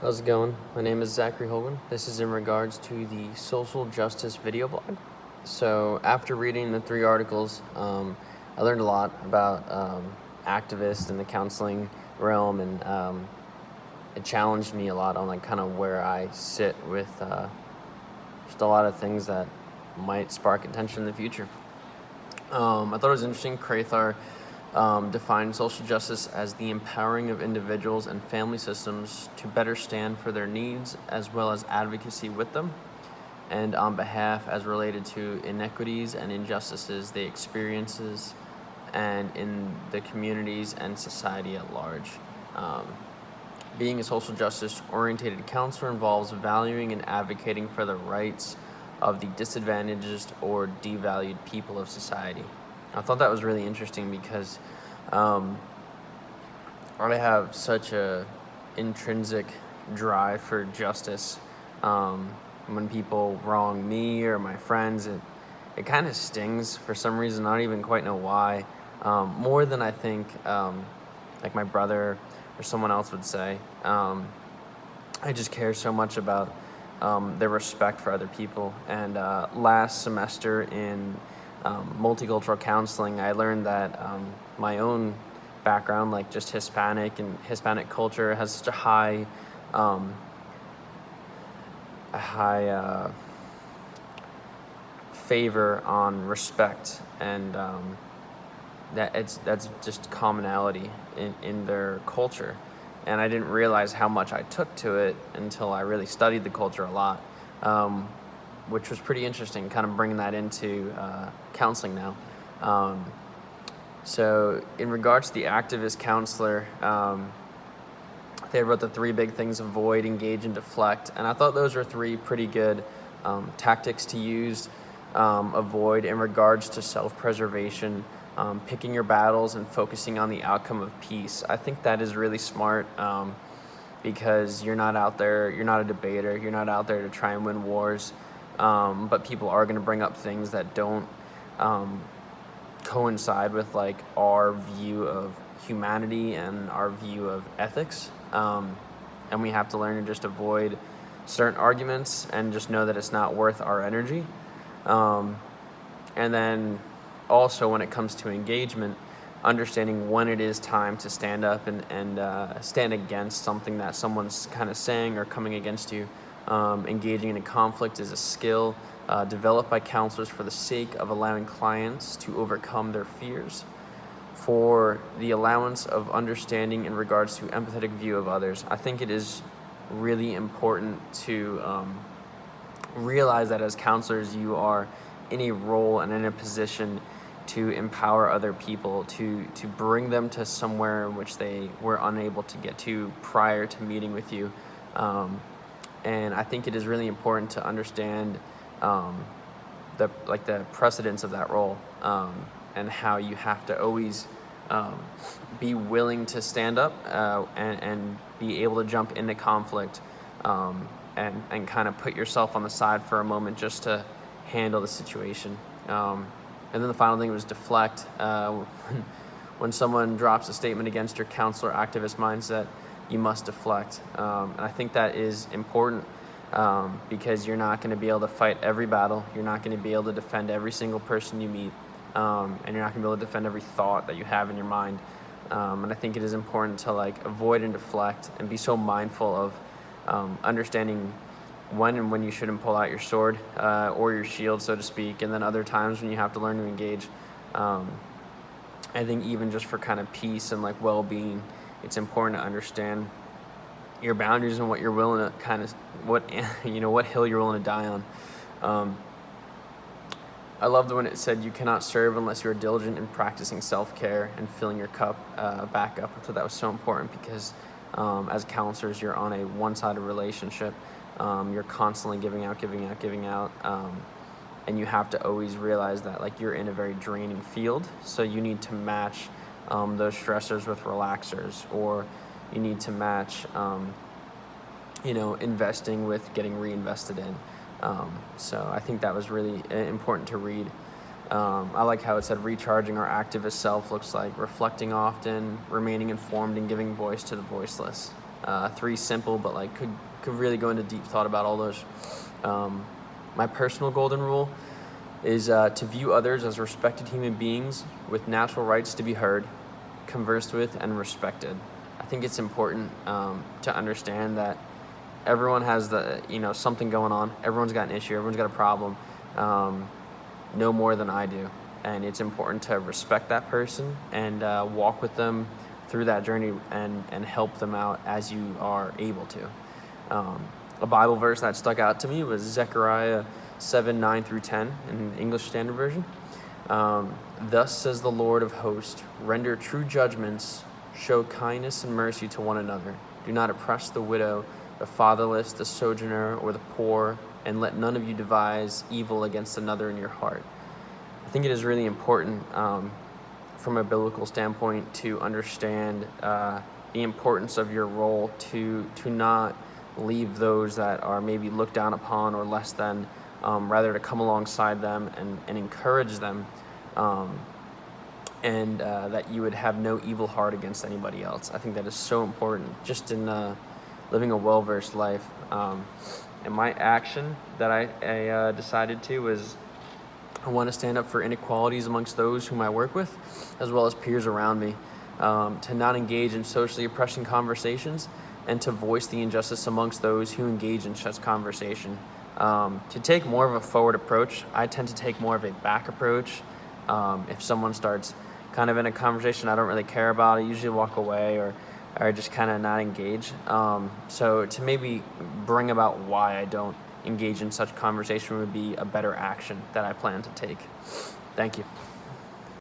How's it going? My name is Zachary Hogan. This is in regards to the social justice video blog. So after reading the 3 articles, I learned a lot about activists in the counseling realm, and it challenged me a lot on kind of where I sit with just a lot of things that might spark attention in the future. I thought it was interesting. Krathar defined social justice as the empowering of individuals and family systems to better stand for their needs, as well as advocacy with them, and on behalf as related to inequities and injustices they experiences and in the communities and society at large. Being a social justice oriented counselor involves valuing and advocating for the rights of the disadvantaged or devalued people of society. I thought that was really interesting because I have such a intrinsic drive for justice. When people wrong me or my friends, it kind of stings for some reason. I don't even quite know why. More than I think, like my brother or someone else would say. I just care so much about their respect for other people. And last semester in multicultural counseling, I learned that my own background, like just Hispanic and Hispanic culture, has such a high favor on respect, and that's just commonality in their culture. And I didn't realize how much I took to it until I really studied the culture a lot, which was pretty interesting, kind of bringing that into counseling now. So in regards to the activist counselor, they wrote the 3 big things: avoid, engage, and deflect. And I thought those were 3 pretty good tactics to use. Avoid in regards to self-preservation, picking your battles and focusing on the outcome of peace. I think that is really smart, because you're not out there, you're not a debater, you're not out there to try and win wars, but people are going to bring up things that don't coincide with our view of humanity and our view of ethics, and we have to learn to just avoid certain arguments and just know that it's not worth our energy. And then also, when it comes to engagement, understanding when it is time to stand up and stand against something that someone's kind of saying or coming against you. Engaging in a conflict is a skill developed by counselors for the sake of allowing clients to overcome their fears, for the allowance of understanding in regards to empathetic view of others. I think it is really important to realize that as counselors, you are in a role and in a position to empower other people, to bring them to somewhere in which they were unable to get to prior to meeting with you. And I think it is really important to understand the precedence of that role, and how you have to always be willing to stand up and be able to jump into conflict, and kind of put yourself on the side for a moment just to handle the situation. And then the final thing was deflect. When someone drops a statement against your counselor activist mindset, you must deflect. And I think that is important, because you're not going to be able to fight every battle. You're not going to be able to defend every single person you meet, and you're not going to be able to defend every thought that you have in your mind. And I think it is important to avoid and deflect and be so mindful of understanding when you shouldn't pull out your sword or your shield, so to speak, and then other times when you have to learn to engage. I think even just for kind of peace and well-being, it's important to understand your boundaries and what you're willing to what hill you're willing to die on. I loved when it said you cannot serve unless you're diligent in practicing self-care and filling your cup back up. I thought that was so important because as counselors, you're on a one-sided relationship. You're constantly giving out, and you have to always realize that you're in a very draining field, so you need to match those stressors with relaxers, or you need to match investing with getting reinvested in. So I think that was really important to read. I like how it said recharging our activist self looks like reflecting often, remaining informed, and giving voice to the voiceless. Three simple, but like could really go into deep thought about all those. My personal golden rule is to view others as respected human beings with natural rights to be heard, conversed with, and respected. I think it's important to understand that everyone has something going on. Everyone's got an issue. Everyone's got a problem. No more than I do, and it's important to respect that person and walk with them through that journey and help them out as you are able to. A Bible verse that stuck out to me was Zechariah 7:9-10 in English Standard Version. Thus says the Lord of hosts, render true judgments, show kindness and mercy to one another. Do not oppress the widow, the fatherless, the sojourner, or the poor, and let none of you devise evil against another in your heart. I think it is really important from a biblical standpoint to understand the importance of your role to not leave those that are maybe looked down upon or less than, rather to come alongside them and encourage them, and that you would have no evil heart against anybody else. I think that is so important just in living a well-versed life. And my action that I decided to was I want to stand up for inequalities amongst those whom I work with, as well as peers around me, to not engage in socially oppressing conversations, and to voice the injustice amongst those who engage in such conversation. To take more of a forward approach, I tend to take more of a back approach. If someone starts kind of in a conversation I don't really care about, I usually walk away or just kind of not engage. So to maybe bring about why I don't engage in such conversation would be a better action that I plan to take. Thank you.